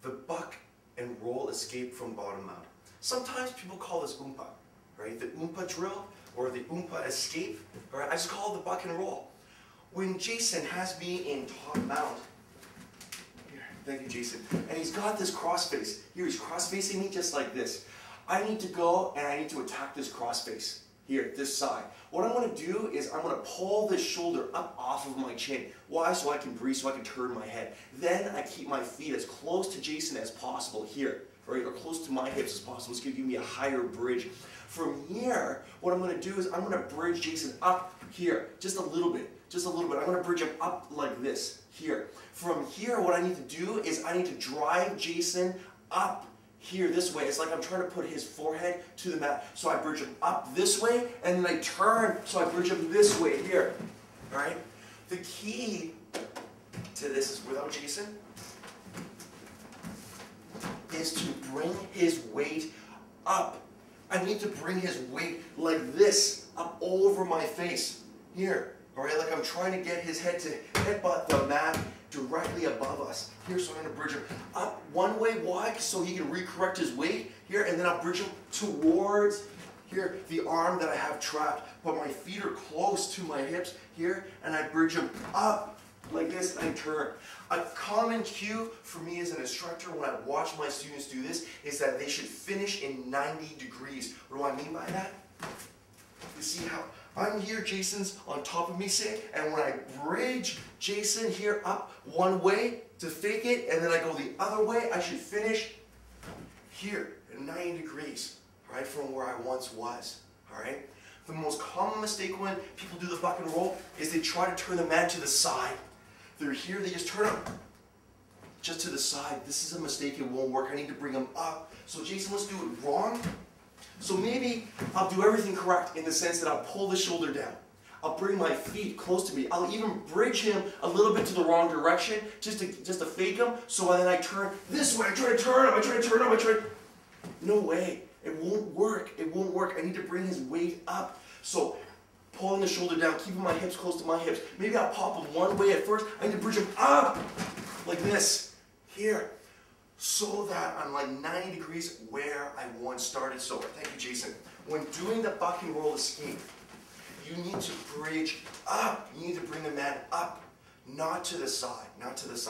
the buck and roll escape from bottom mount. Sometimes people call this oompa, right? The oompa drill or the oompa escape, all right? I just call it the buck and roll. When Jason has me in top mount, here, thank you, Jason, and he's got this cross face. Here, he's cross facing me just like this. I need to go and I need to attack this cross face. Here, this side. What I'm going to do is I'm going to pull this shoulder up off of my chin. Why? So I can breathe, so I can turn my head. Then I keep my feet as close to Jason as possible here, right? Or close to my hips as possible. It's going to give me a higher bridge. From here, what I'm going to do is I'm going to bridge Jason up here, just a little bit. Just a little bit. I'm going to bridge him up like this, here. From here, what I need to do is I need to drive Jason up here this way. It's like I'm trying to put his forehead to the mat. So I bridge him up this way, and then I turn, so I bridge him this way here. All right? The key to this is without Jason is to bring his weight up. I need to bring his weight like this up over my face here. All right? Like I'm trying to get his head to headbutt the mat directly above us. Here, so I'm going to bridge him up one way. Why? So he can recorrect his weight here, and then I'll bridge him towards here, the arm that I have trapped. But my feet are close to my hips here, and I bridge him up like this and turn. A common cue for me as an instructor when I watch my students do this is that they should finish in 90 degrees. What do I mean by that? You see how I'm here, Jason's on top of me, say, and when I bridge Jason here up one way to fake it, and then I go the other way, I should finish here at 90 degrees, all right, from where I once was, all right? The most common mistake when people do the buck and roll is they try to turn the mat to the side. They're here, they just turn them just to the side. This is a mistake, it won't work. I need to bring them up. So Jason, let's do it wrong. So maybe I'll do everything correct in the sense that I'll pull the shoulder down. I'll bring my feet close to me. I'll even bridge him a little bit to the wrong direction just to fake him. So then I turn this way. I try to turn him. I try to turn him. No way. It won't work. It won't work. I need to bring his weight up. So pulling the shoulder down, keeping my hips close to my hips. Maybe I'll pop him one way at first. I need to bridge him up like this here, so that I'm like 90 degrees where I once started. So thank you, Jason. When doing the buck and roll escape, you need to bridge up. You need to bring the mat up, not to the side, not to the side.